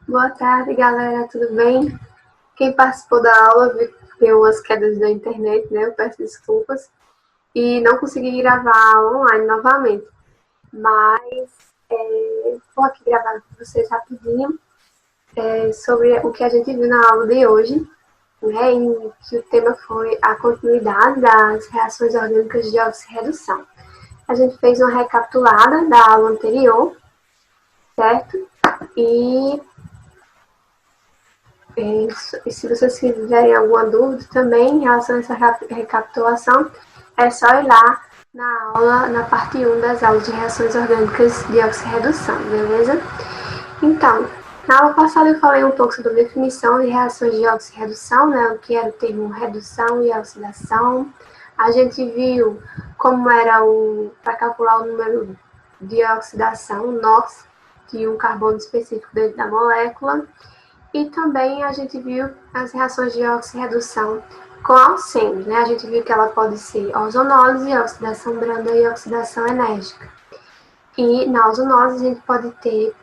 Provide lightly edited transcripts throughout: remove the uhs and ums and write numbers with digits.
Boa tarde, galera, tudo bem? Quem participou da aula viu umas quedas da internet, né? Eu peço desculpas. E não consegui gravar online novamente. Mas vou aqui gravar com vocês rapidinho sobre o que a gente viu na aula de hoje, né? Em que o tema foi a continuidade das reações orgânicas de oxirredução. A gente fez uma recapitulada da aula anterior, certo? E E se vocês tiverem alguma dúvida também em relação a essa recapitulação, é só ir lá na aula, na parte 1 das aulas de reações orgânicas de oxirredução, beleza? Então, na aula passada eu falei um pouco sobre a definição de reações de oxirredução, né, o que era o termo redução e oxidação. A gente viu como era para calcular o número de oxidação, o NOx, de um carbono específico dentro da molécula. E também a gente viu as reações de oxirredução com alcênios, né? A gente viu que ela pode ser ozonose, oxidação branda e oxidação enérgica. E na ozonose a gente pode ter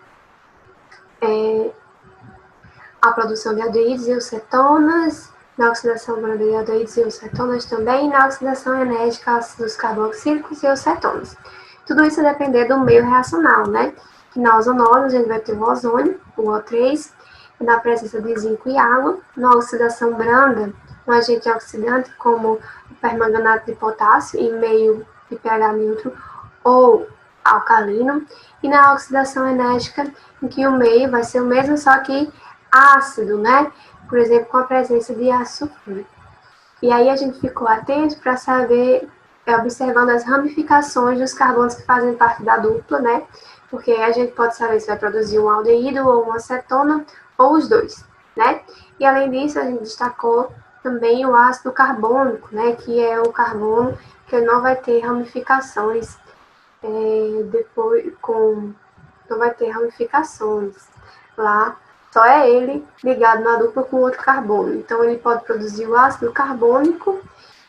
a produção de aldeídos e cetonas, na oxidação branda de aldeídos e cetonas também, e na oxidação enérgica ácidos carboxílicos e cetonas. Tudo isso a depender do meio reacional, né? Na ozonose a gente vai ter o ozônio, o O3, na presença de zinco e água. Na oxidação branda, um agente oxidante como o permanganato de potássio em meio de pH neutro ou alcalino. E na oxidação enérgica, em que o meio vai ser o mesmo, só que ácido, né? Por exemplo, com a presença de ácido sulfúrico. E aí a gente ficou atento para saber, observando as ramificações dos carbonos que fazem parte da dupla, né? Porque a gente pode saber se vai produzir um aldeído ou uma acetona, ou os dois, né? E além disso, a gente destacou também o ácido carbônico, né? Que é o carbono que não vai ter ramificações não vai ter ramificações lá. Só é ele ligado na dupla com outro carbono. Então, ele pode produzir o ácido carbônico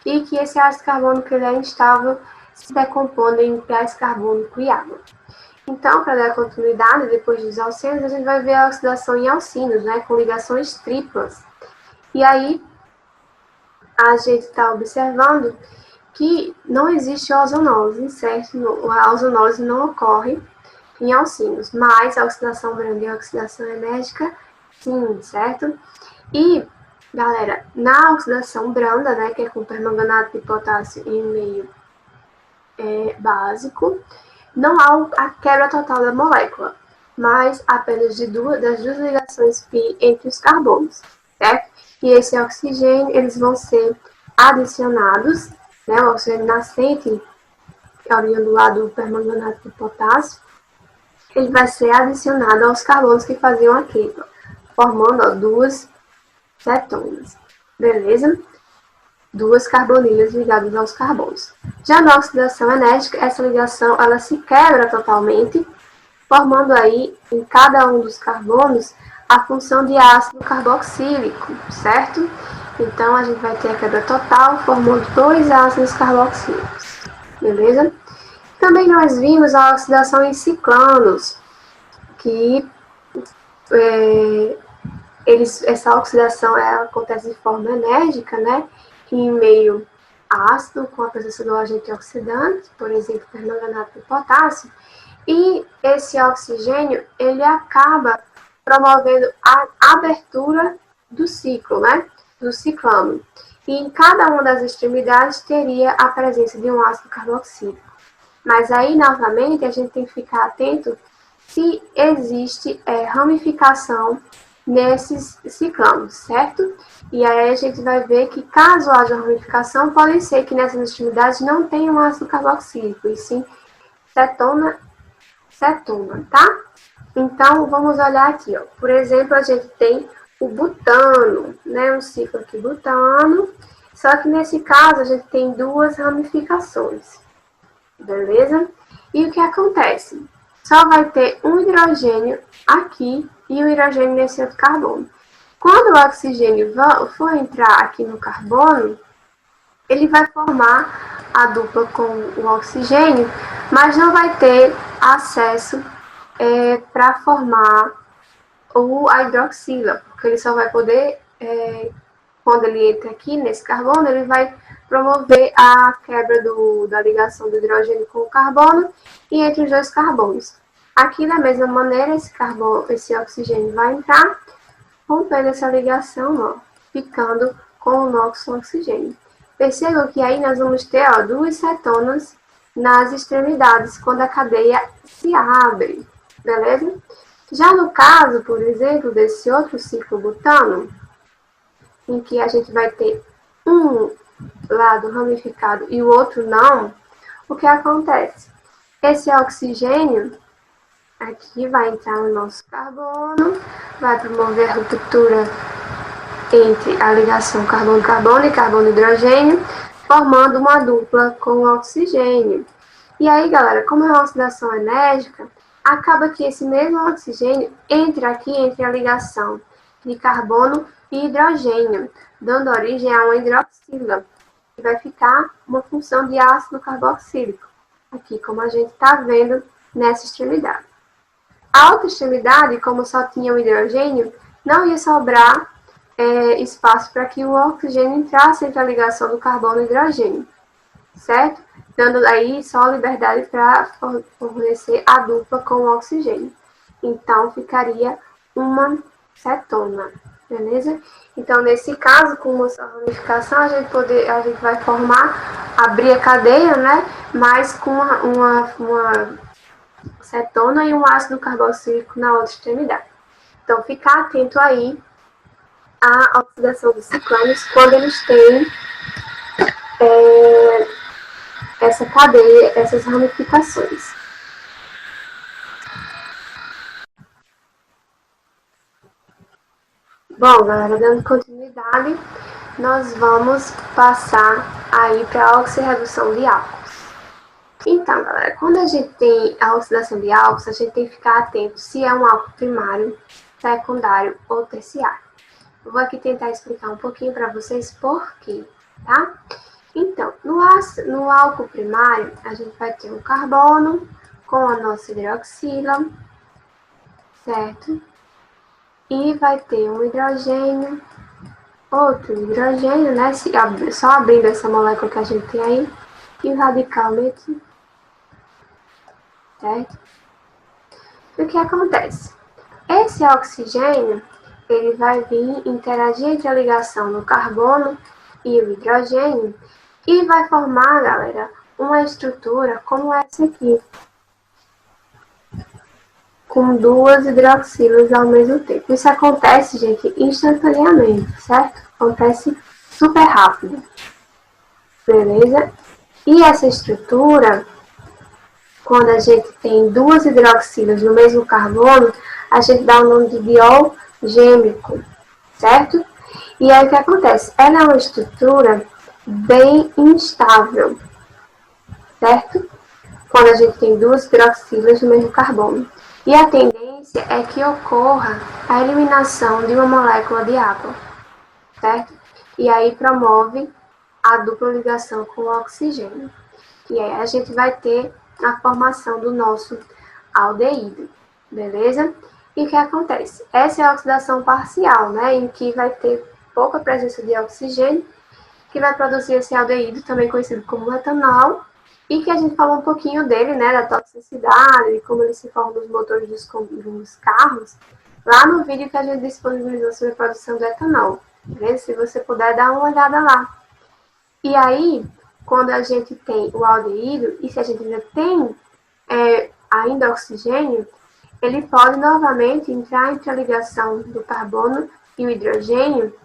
e que esse ácido carbônico ele é instável, se decompondo em gás carbônico e água. Então, para dar continuidade, depois dos alcenos, a gente vai ver a oxidação em alcinos, né, com ligações triplas. E aí, a gente está observando que não existe ozonose, certo? A ozonose não ocorre em alcinos, mas a oxidação branda e a oxidação enérgica, sim, certo? E, galera, na oxidação branda, né, que é com permanganato de potássio em meio básico, não há a quebra total da molécula, mas apenas das duas ligações π entre os carbonos, certo? E esse oxigênio, eles vão ser adicionados, né, o oxigênio nascente, que é oriundo lá do permanganato de potássio, ele vai ser adicionado aos carbonos que faziam a quebra, formando duas cetonas, beleza? Duas carbonilhas ligadas aos carbonos. Já na oxidação enérgica, essa ligação ela se quebra totalmente, formando aí em cada um dos carbonos a função de ácido carboxílico, certo? Então a gente vai ter a quebra total formando dois ácidos carboxílicos, beleza? Também nós vimos a oxidação em ciclanos, que essa oxidação ela acontece de forma enérgica, né? Em meio ácido, com a presença do agente oxidante, por exemplo, permanganato de potássio, e esse oxigênio ele acaba promovendo a abertura do ciclo, né? Do ciclano. E em cada uma das extremidades teria a presença de um ácido carboxílico. Mas aí, novamente, a gente tem que ficar atento se existe ramificação nesses ciclanos, certo? E aí a gente vai ver que caso haja ramificação, pode ser que nessas extremidades não tenha um ácido carboxílico, e sim cetona, tá? Então, vamos olhar aqui, ó. Por exemplo, a gente tem o butano, né? Um ciclo aqui, butano, só que nesse caso a gente tem duas ramificações, beleza? E o que acontece? Só vai ter um hidrogênio aqui e um hidrogênio nesse outro carbono. Quando o oxigênio for entrar aqui no carbono, ele vai formar a dupla com o oxigênio, mas não vai ter acesso para formar a hidroxila, porque ele só vai poder, quando ele entra aqui nesse carbono, ele vai promover a quebra da ligação do hidrogênio com o carbono e entre os dois carbonos. Aqui, da mesma maneira, esse oxigênio vai entrar, rompendo essa ligação, ó, ficando com o nosso oxigênio. Percebam que aí nós vamos ter, ó, duas cetonas nas extremidades, quando a cadeia se abre, beleza? Já no caso, por exemplo, desse outro ciclo butano, em que a gente vai ter um lado ramificado e o outro não, o que acontece? Esse oxigênio aqui vai entrar no nosso carbono, vai promover a ruptura entre a ligação carbono-carbono e carbono-hidrogênio, formando uma dupla com o oxigênio. E aí, galera, como é uma oxidação enérgica, acaba que esse mesmo oxigênio entra aqui entre a ligação de carbono e hidrogênio, dando origem a uma hidroxila, que vai ficar uma função de ácido carboxílico, aqui como a gente está vendo nessa extremidade. A outra extremidade, como só tinha o hidrogênio, não ia sobrar espaço para que o oxigênio entrasse entre a ligação do carbono e hidrogênio, certo? Dando aí só liberdade para fornecer a dupla com o oxigênio. Então, ficaria uma cetona, beleza? Então, nesse caso, com uma ramificação, a gente vai abrir a cadeia, né? Mas com uma cetona e um ácido carboxílico na outra extremidade. Então, ficar atento aí à oxidação dos ciclônios quando eles têm essa cadeia, essas ramificações. Bom, galera, dando continuidade, nós vamos passar aí para a oxirredução de álcools. Então, galera, quando a gente tem a oxidação de álcools, a gente tem que ficar atento se é um álcool primário, secundário ou terciário. Eu vou aqui tentar explicar um pouquinho para vocês por quê, tá? Então, no álcool primário, a gente vai ter um carbono com a nossa hidroxila, certo? E vai ter um hidrogênio, outro hidrogênio, né? Só abrindo essa molécula que a gente tem aí, e o radical metil, certo? O que acontece? Esse oxigênio, ele vai vir interagir entre a ligação do carbono e o hidrogênio e vai formar, galera, uma estrutura como essa aqui, com duas hidroxilas ao mesmo tempo. Isso acontece, gente, instantaneamente, certo? Acontece super rápido, beleza? E essa estrutura, quando a gente tem duas hidroxilas no mesmo carbono, a gente dá o nome de diol gêmico, certo? E aí o que acontece? Ela é uma estrutura bem instável, certo? Quando a gente tem duas hidroxilas no mesmo carbono. E a tendência é que ocorra a eliminação de uma molécula de água, certo? E aí promove a dupla ligação com o oxigênio. E aí a gente vai ter a formação do nosso aldeído, beleza? E o que acontece? Essa é a oxidação parcial, né? Em que vai ter pouca presença de oxigênio, que vai produzir esse aldeído, também conhecido como etanol, e que a gente falou um pouquinho dele, né, da toxicidade, e como ele se forma nos motores dos carros, lá no vídeo que a gente disponibilizou sobre a produção do etanol. Beleza? Se você puder, dar uma olhada lá. E aí, quando a gente tem o aldeído, e se a gente ainda tem ainda oxigênio, ele pode novamente entrar entre a ligação do carbono e o hidrogênio,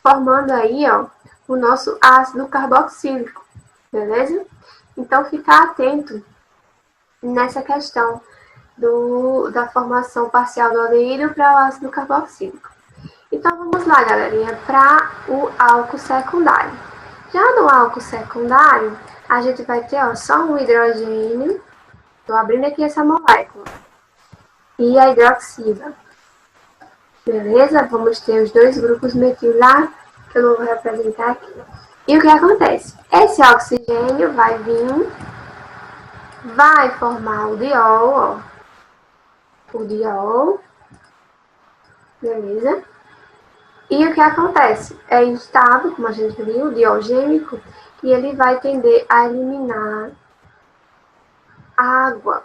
formando aí, ó, o nosso ácido carboxílico, beleza? Então, ficar atento nessa questão da formação parcial do aldeído para o ácido carboxílico. Então, vamos lá, galerinha, para o álcool secundário. Já no álcool secundário, a gente vai ter só um hidrogênio. Estou abrindo aqui essa molécula. E a hidroxila. Beleza? Vamos ter os dois grupos metil lá, que eu não vou representar aqui. E o que acontece? Esse oxigênio vai vir, vai formar o diol, ó. O diol. beleza? E o que acontece? É instável, como a gente viu, diogênico, e ele vai tender a eliminar a água,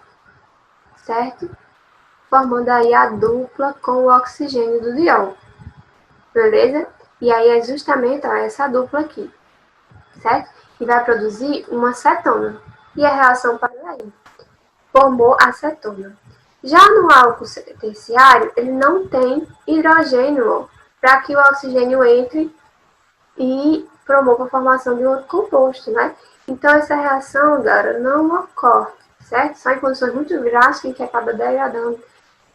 certo? Formando aí a dupla com o oxigênio do diol, beleza? E aí é justamente essa dupla aqui, certo? Que vai produzir uma cetona. E a reação para aí formou acetona. Já no álcool terciário, ele não tem hidrogênio para que o oxigênio entre e promova a formação de outro composto, né? Então, essa reação, galera, não ocorre, certo? Só em condições muito drásticas que acaba degradando,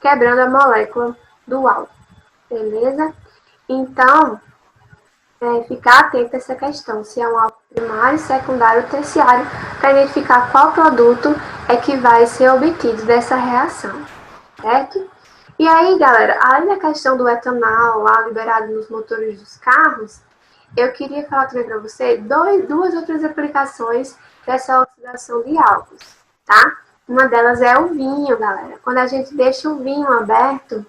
quebrando a molécula do álcool, beleza? Então, ficar atento a essa questão, se é um álcool primário, secundário ou terciário, para identificar qual produto é que vai ser obtido dessa reação, certo? E aí, galera, além da questão do etanol lá liberado nos motores dos carros, eu queria falar também para você duas outras aplicações dessa oxidação de álcools, tá? Uma delas é o vinho, galera. Quando a gente deixa o vinho aberto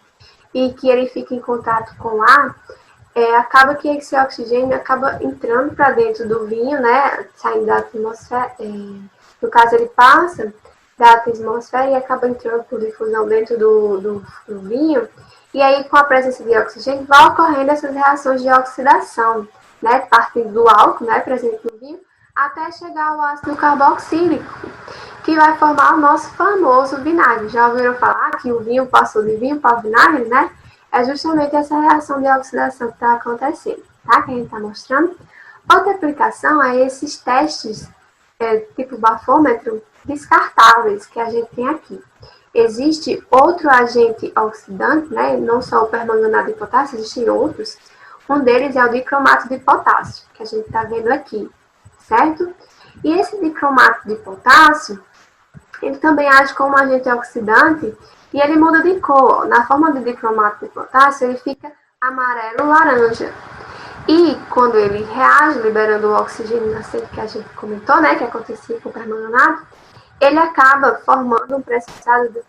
e que ele fica em contato com o ar, acaba que esse oxigênio acaba entrando para dentro do vinho, né? Saindo da atmosfera. No caso, ele passa da atmosfera e acaba entrando por difusão dentro do vinho. E aí, com a presença de oxigênio, vai ocorrendo essas reações de oxidação, né? Partindo do álcool, né? Presente no vinho, até chegar ao ácido carboxílico, que vai formar o nosso famoso vinagre. Já ouviram falar que o vinho passou de vinho para vinagre, né? É justamente essa reação de oxidação que está acontecendo, tá? Que a gente está mostrando. Outra aplicação é esses testes, tipo bafômetro, descartáveis que a gente tem aqui. Existe outro agente oxidante, né? Não só o permanganato de potássio, existem outros. Um deles é o dicromato de potássio, que a gente está vendo aqui, certo? E esse dicromato de potássio, ele também age como agente oxidante e ele muda de cor. Na forma de dicromato de potássio, ele fica amarelo-laranja. E quando ele reage, liberando o oxigênio nascente que a gente comentou, né, que acontecia com o permanganato, ele acaba formando um precipitado de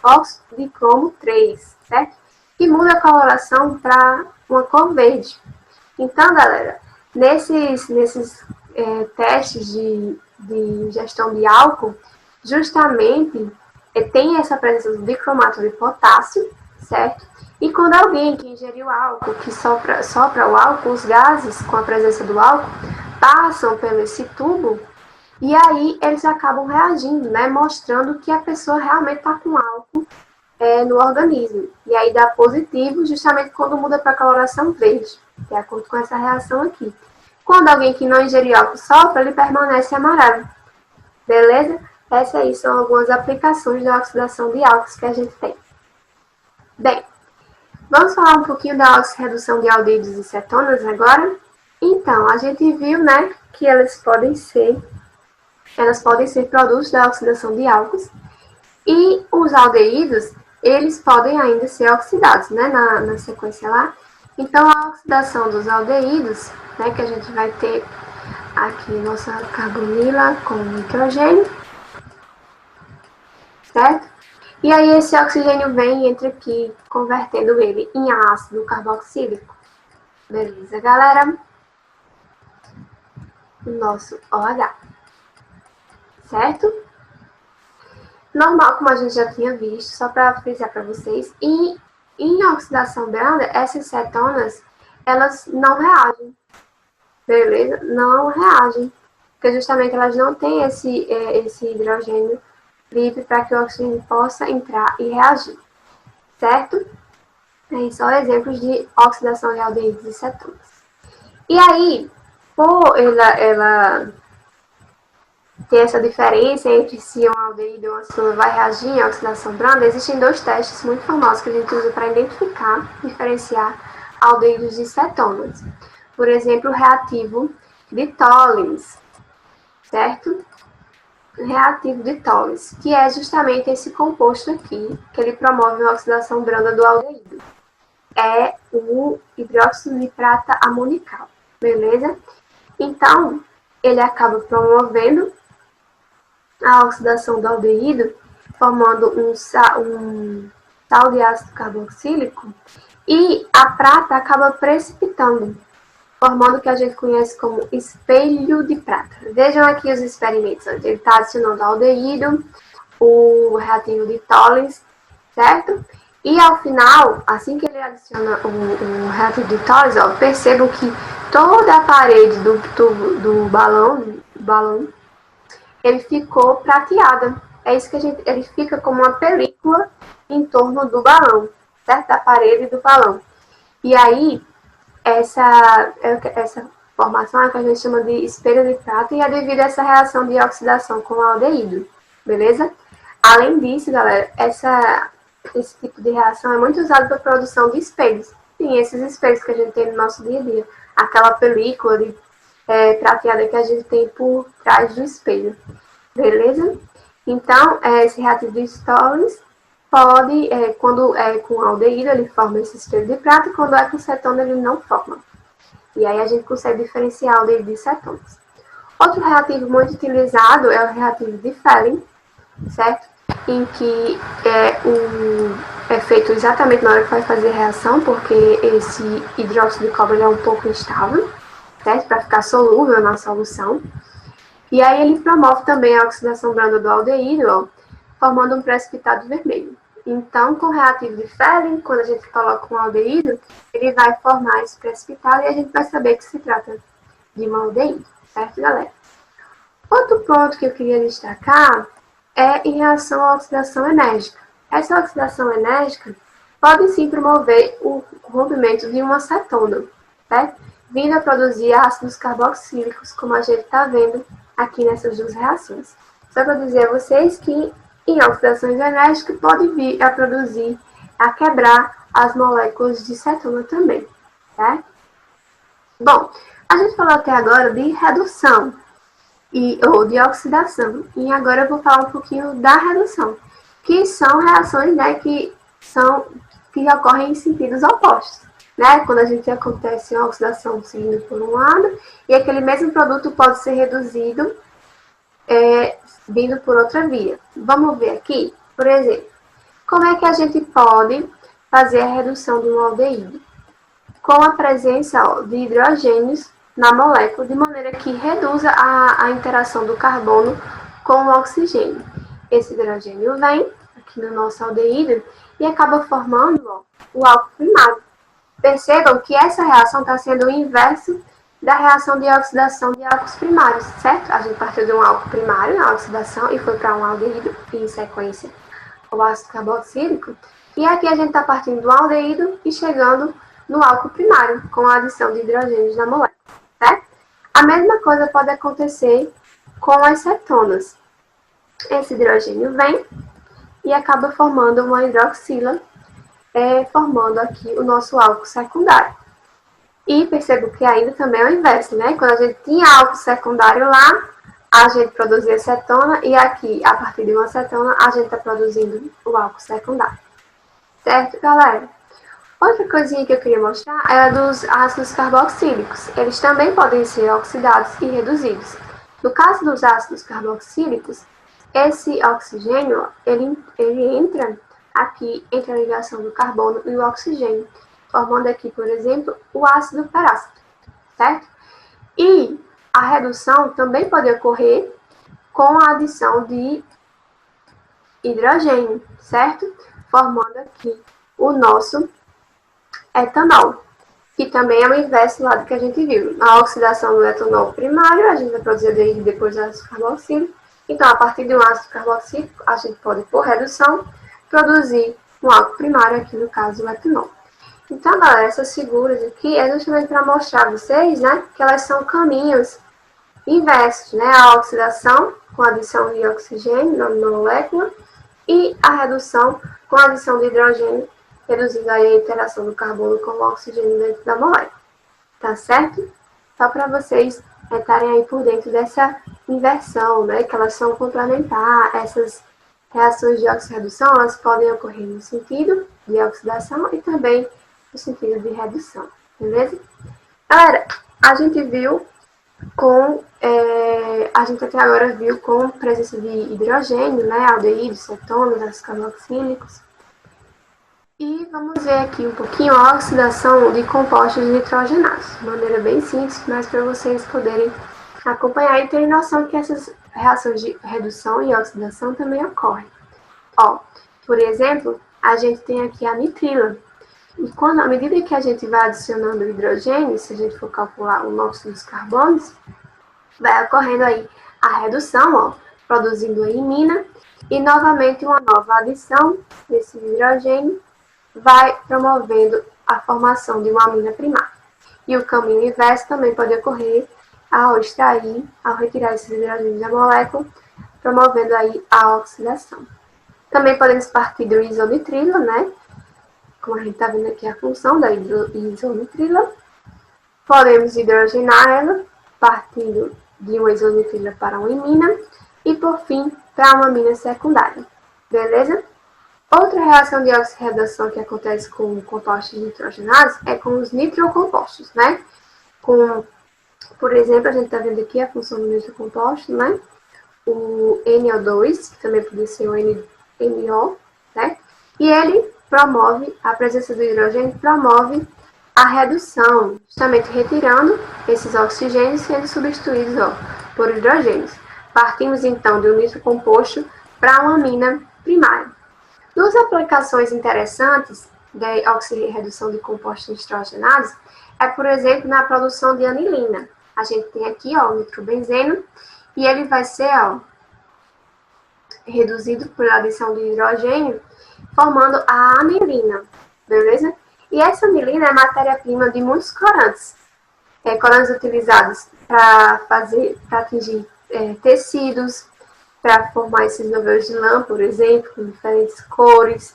óxido de cromo 3, certo? Que muda a coloração para uma cor verde. Então, galera, nesses testes de ingestão de álcool, justamente tem essa presença do dicromato de potássio, certo? E quando alguém que ingeriu álcool, que sopra o álcool, os gases com a presença do álcool passam pelo esse tubo e aí eles acabam reagindo, né? Mostrando que a pessoa realmente está com álcool no organismo. E aí dá positivo justamente quando muda para a coloração verde, de acordo com essa reação aqui. Quando alguém que não ingeriu álcool sopra, ele permanece amarelo. Beleza? Essas aí são algumas aplicações da oxidação de álcools que a gente tem. Bem, vamos falar um pouquinho da oxirredução de aldeídos e cetonas agora? Então, a gente viu, né, que elas podem ser produtos da oxidação de álcools e os aldeídos, eles podem ainda ser oxidados, né, na sequência lá. Então, a oxidação dos aldeídos, né, que a gente vai ter aqui nossa carbonila com nitrogênio, certo? E aí esse oxigênio vem e entra aqui, convertendo ele em ácido carboxílico. Beleza, galera? O nosso OH. Certo? Normal, como a gente já tinha visto, só para frisar para vocês. E em oxidação branda, essas cetonas, elas não reagem. Beleza? Não reagem. Porque justamente elas não têm esse hidrogênio livre para que o oxigênio possa entrar e reagir, certo? Aí só exemplos de oxidação de aldeídos e cetonas. E aí, por ela ter essa diferença entre se um aldeído ou uma cetona vai reagir em oxidação branda, existem dois testes muito famosos que a gente usa para identificar, diferenciar aldeídos de cetonas. Por exemplo, o reativo de Tollens, certo? Reativo de Tollens, que é justamente esse composto aqui, que ele promove a oxidação branda do aldeído. É o hidróxido de prata amonical, beleza? Então, ele acaba promovendo a oxidação do aldeído, formando um sal de ácido carboxílico, E a prata acaba precipitando, formando o que a gente conhece como espelho de prata. Vejam aqui os experimentos. Ele está adicionando aldeído, o reativo de Tollens, certo? E ao final, assim que ele adiciona o reativo de Tollens, ó, percebam que toda a parede do balão, ele ficou prateada. É isso que ele fica como uma película em torno do balão, certo? Da parede do balão. E aí, essa formação é que a gente chama de espelho de prata e é devido a essa reação de oxidação com o aldeído, beleza? Além disso, galera, esse tipo de reação é muito usado para a produção de espelhos. Sim, esses espelhos que a gente tem no nosso dia a dia. Aquela película prateada que a gente tem por trás do espelho, beleza? Então, esse reativo de Tollens pode, quando é com aldeído, ele forma esse espelho de prata, e quando é com cetona, ele não forma. E aí a gente consegue diferenciar aldeído de cetonas. Outro reativo muito utilizado é o reativo de Fehling, certo? Em que é feito exatamente na hora que vai fazer a reação, porque esse hidróxido de cobre é um pouco instável, certo? Para ficar solúvel na solução. E aí ele promove também a oxidação branda do aldeído, ó, formando um precipitado vermelho. Então, com o reativo de Fehling, quando a gente coloca um aldeído, ele vai formar esse precipitado e a gente vai saber que se trata de um aldeído, certo, galera? Outro ponto que eu queria destacar é em relação à oxidação enérgica. Essa oxidação enérgica pode sim promover o rompimento de uma cetona, certo? Vindo a produzir ácidos carboxílicos, como a gente está vendo aqui nessas duas reações. Só para dizer a vocês que em oxidações enérgicas pode vir a produzir, a quebrar as moléculas de cetona também, certo? Bom, a gente falou até agora de redução ou de oxidação, e agora eu vou falar um pouquinho da redução, que são reações, né, que ocorrem em sentidos opostos. Né? Quando a gente acontece uma oxidação seguindo por um lado, e aquele mesmo produto pode ser reduzido vindo por outra via. Vamos ver aqui, por exemplo, como é que a gente pode fazer a redução de um aldeído? Com a presença de hidrogênios na molécula, de maneira que reduza a interação do carbono com o oxigênio. Esse hidrogênio vem aqui no nosso aldeído e acaba formando o álcool primário. Percebam que essa reação está sendo o inverso da reação de oxidação de álcools primários, certo? A gente partiu de um álcool primário na oxidação e foi para um aldeído e, em sequência, o ácido carboxílico. E aqui a gente está partindo do aldeído e chegando no álcool primário, com a adição de hidrogênios na molécula, certo? A mesma coisa pode acontecer com as cetonas. Esse hidrogênio vem e acaba formando uma hidroxila, formando aqui o nosso álcool secundário. E percebo que ainda também é o inverso, né? Quando a gente tinha álcool secundário lá, a gente produzia cetona, e aqui, a partir de uma cetona, a gente está produzindo o álcool secundário. Certo, galera? Outra coisinha que eu queria mostrar é a dos ácidos carboxílicos. Eles também podem ser oxidados e reduzidos. No caso dos ácidos carboxílicos, esse oxigênio, ele entra aqui entre a ligação do carbono e o oxigênio, formando aqui, por exemplo, o ácido perácido, certo? E a redução também pode ocorrer com a adição de hidrogênio, certo? Formando aqui o nosso etanol, que também é o inverso lá do que a gente viu. A oxidação do etanol primário, a gente vai produzir dele depois do ácido carboxílico. Então, a partir de um ácido carboxílico, a gente pode, por redução, produzir um álcool primário, aqui no caso o etanol. Então, galera, essas figuras aqui é justamente para mostrar a vocês, né, que elas são caminhos inversos, né, a oxidação com a adição de oxigênio na molécula e a redução com a adição de hidrogênio, reduzindo aí a interação do carbono com o oxigênio dentro da molécula. Tá certo? Só para vocês estarem aí por dentro dessa inversão, né, que elas são complementares. Essas reações de oxirredução, elas podem ocorrer no sentido de oxidação e também no sentido de redução, beleza? Galera, a gente até agora viu com presença de hidrogênio, né, aldeídos, cetonas, ácidos carboxílicos. E vamos ver aqui um pouquinho a oxidação de compostos nitrogenados, de maneira bem simples, mas para vocês poderem acompanhar e ter noção que essas reações de redução e oxidação também ocorrem. Ó, por exemplo, a gente tem aqui a nitrila. E quando, à medida que a gente vai adicionando hidrogênio, se a gente for calcular o monóxido dos carbonos, vai ocorrendo aí a redução, ó, produzindo a imina, e novamente uma nova adição desse hidrogênio vai promovendo a formação de uma amina primária. E o caminho inverso também pode ocorrer ao extrair, ao retirar esses hidrogênios da molécula, promovendo aí a oxidação. Também podemos partir do isonitrilo, né? Como a gente está vendo aqui a função da isonitrila. Podemos hidrogenar ela, partindo de uma isonitrila para uma imina. E, por fim, para uma amina secundária. Beleza? Outra reação de oxirredação que acontece com compostos nitrogenados é com os nitrocompostos, né? Por exemplo, a gente está vendo aqui a função do nitrocomposto, né? O NO2, que também poderia ser o NO, né? E ele promove, a presença do hidrogênio promove a redução, justamente retirando esses oxigênios e sendo substituídos por hidrogênios. Partimos então de um nitrocomposto para uma amina primária. Duas aplicações interessantes da oxirredução de compostos nitrogenados é, por exemplo, na produção de anilina. A gente tem aqui o nitrobenzeno e ele vai ser reduzido por adição de hidrogênio, formando a anilina, beleza? E essa anilina é matéria-prima de muitos corantes. Corantes utilizados para atingir tecidos, para formar esses novelos de lã, por exemplo, com diferentes cores,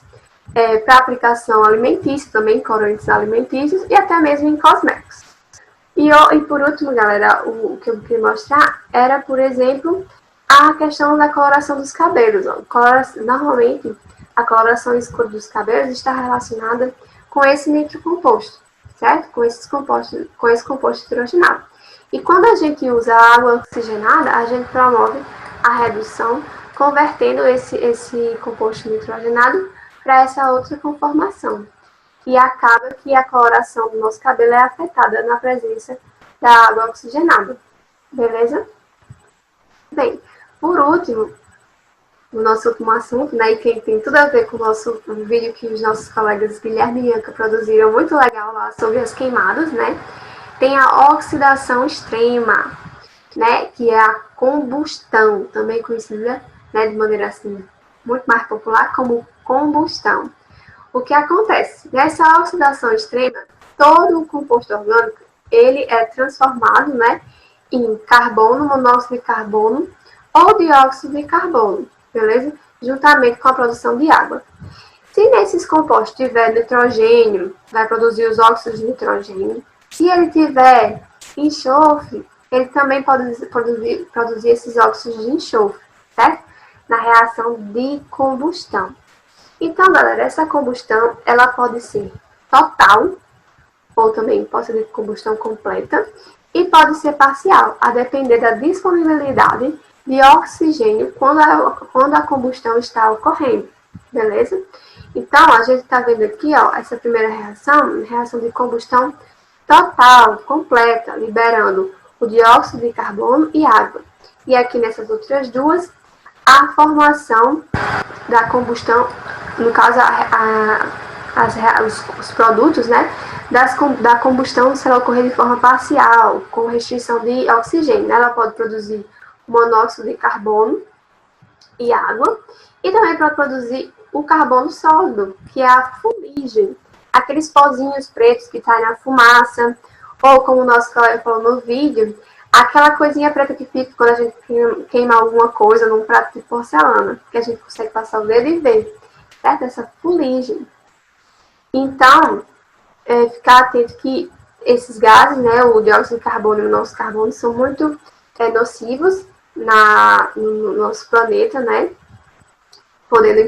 para aplicação alimentícia, também corantes alimentícios e até mesmo em cosméticos. E por último, galera, o que eu queria mostrar era, por exemplo, a questão da coloração dos cabelos. Normalmente, a coloração escura dos cabelos está relacionada com esse nitrocomposto, certo? Com esse composto hidrogenado. E quando a gente usa água oxigenada, a gente promove a redução, convertendo esse composto nitrogenado para essa outra conformação. E acaba que a coloração do nosso cabelo é afetada na presença da água oxigenada. Beleza? Bem, por último, o nosso último assunto, né, e que tem tudo a ver com o nosso vídeo que os nossos colegas Guilherme e Anca produziram, muito legal lá, sobre as queimadas, né, tem a oxidação extrema, né, que é a combustão, também conhecida, né, de maneira assim, muito mais popular como combustão. O que acontece? Nessa oxidação extrema, todo o composto orgânico, ele é transformado, né, em carbono, monóxido de carbono ou dióxido de carbono, beleza? Juntamente com a produção de água. Se nesses compostos tiver nitrogênio, vai produzir os óxidos de nitrogênio. Se ele tiver enxofre, ele também pode produzir esses óxidos de enxofre, certo? Na reação de combustão. Então, galera, essa combustão, ela pode ser total, ou também pode ser de combustão completa, e pode ser parcial, a depender da disponibilidade de oxigênio quando a combustão está ocorrendo, beleza? Então, a gente está vendo aqui, essa primeira reação de combustão total, completa, liberando o dióxido de carbono e água. E aqui nessas outras duas, a formação da combustão, no caso, os produtos, né, da combustão, se ela ocorrer de forma parcial, com restrição de oxigênio, né, ela pode produzir monóxido de carbono e água, e também pode produzir o carbono sólido, que é a fuligem, aqueles pozinhos pretos que saem na fumaça, ou como o nosso colega falou no vídeo, aquela coisinha preta que fica quando a gente queima alguma coisa num prato de porcelana, que a gente consegue passar o dedo e ver, certo? Essa fuligem. Então, ficar atento que esses gases, né, o dióxido de carbono e o monóxido de carbono, são muito nocivos no nosso planeta, né? Podendo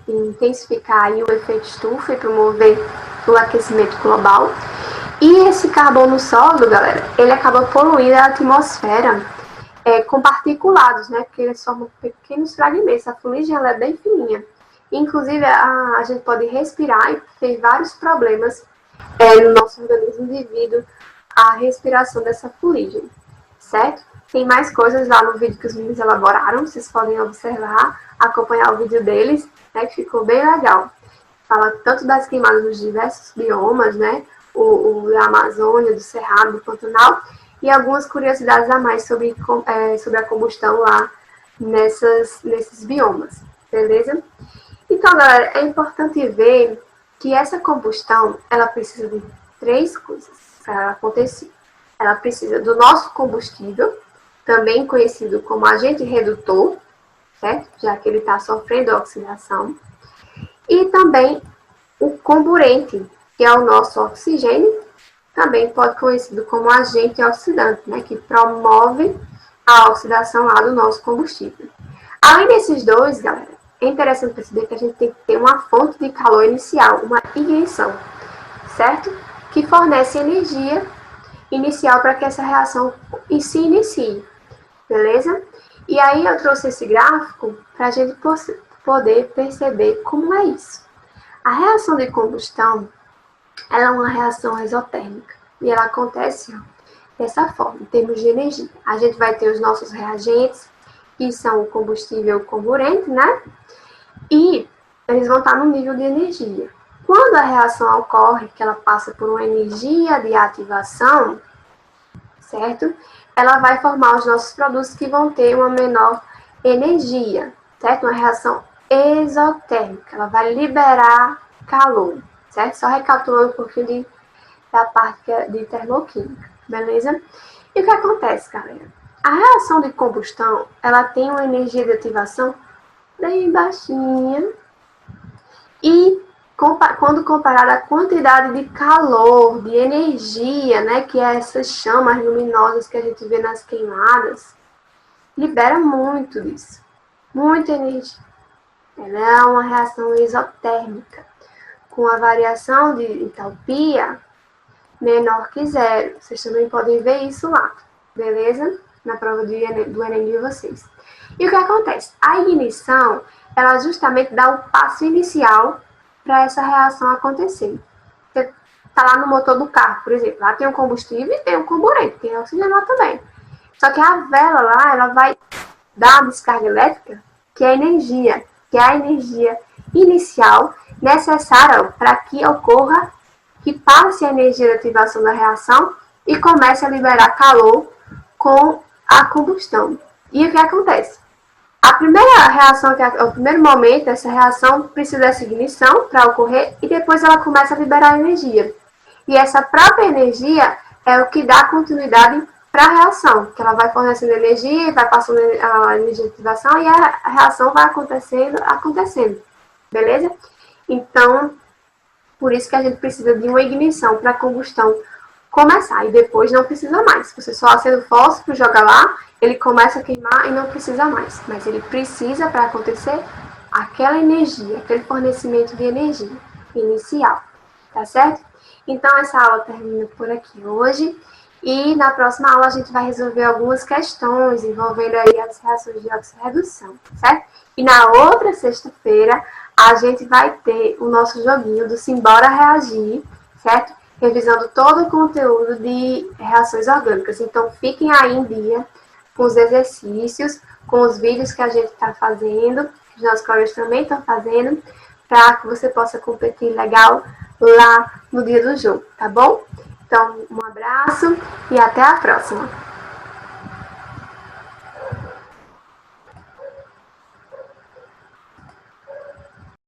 intensificar aí o efeito estufa e promover o aquecimento global. E esse carbono sólido, galera, ele acaba poluindo a atmosfera com particulados, né? Porque eles formam pequenos fragmentos. A fuligem ela é bem fininha. Inclusive, a gente pode respirar e ter vários problemas no nosso organismo devido à respiração dessa fuligem, certo? Tem mais coisas lá no vídeo que os meninos elaboraram, vocês podem observar, acompanhar o vídeo deles, né, que ficou bem legal. Fala tanto das queimadas nos diversos biomas, né, o da Amazônia, do Cerrado, do Pantanal, e algumas curiosidades a mais sobre a combustão lá nesses biomas, beleza? Então, galera, é importante ver que essa combustão, ela precisa de 3 coisas para acontecer. Ela precisa do nosso combustível, também conhecido como agente redutor, certo? Já que ele está sofrendo oxidação. E também o comburente, que é o nosso oxigênio, também pode ser conhecido como agente oxidante, né? Que promove a oxidação lá do nosso combustível. Além desses dois, galera, é interessante perceber que a gente tem que ter uma fonte de calor inicial, uma ignição, certo? Que fornece energia inicial para que essa reação se inicie, beleza? E aí eu trouxe esse gráfico para a gente poder perceber como é isso. A reação de combustão, ela é uma reação exotérmica e ela acontece dessa forma, em termos de energia. A gente vai ter os nossos reagentes, que são o combustível e o comburente, né? E eles vão estar no nível de energia. Quando a reação ocorre, que ela passa por uma energia de ativação, certo? Ela vai formar os nossos produtos que vão ter uma menor energia, certo? Uma reação exotérmica, ela vai liberar calor, certo? Só recapitulando um pouquinho da parte de termoquímica, beleza? E o que acontece, galera? A reação de combustão, ela tem uma energia de ativação bem baixinha e quando comparada à quantidade de calor, de energia, né, que é essas chamas luminosas que a gente vê nas queimadas, libera muito disso, muita energia. Ela é uma reação exotérmica, com a variação de entalpia menor que 0. Vocês também podem ver isso lá, beleza? Na prova do Enem de vocês. E o que acontece? A ignição, ela justamente dá o passo inicial para essa reação acontecer. Você está lá no motor do carro, por exemplo, lá tem o combustível e tem o comburente, tem o oxigênio também. Só que a vela lá, ela vai dar uma descarga elétrica, que é a energia inicial necessária para que ocorra, que passe a energia de ativação da reação e comece a liberar calor com a combustão. E o que acontece? A primeira reação, o primeiro momento, essa reação precisa dessa ignição para ocorrer e depois ela começa a liberar energia. E essa própria energia é o que dá continuidade para a reação, que ela vai fornecendo energia, vai passando a energia de ativação e a reação vai acontecendo, beleza? Então, por isso que a gente precisa de uma ignição para a combustão começar e depois não precisa mais. Você só acende o fósforo, joga lá, ele começa a queimar e não precisa mais. Mas ele precisa para acontecer aquela energia, aquele fornecimento de energia inicial, tá certo? Então essa aula termina por aqui hoje e na próxima aula a gente vai resolver algumas questões envolvendo aí as reações de oxirredução, certo? E na outra sexta-feira a gente vai ter o nosso joguinho do Simbora Reagir, certo? Revisando todo o conteúdo de reações orgânicas. Então, fiquem aí em dia com os exercícios, com os vídeos que a gente está fazendo, que os nossos colegas também estão fazendo, para que você possa competir legal lá no dia do jogo, tá bom? Então, um abraço e até a próxima!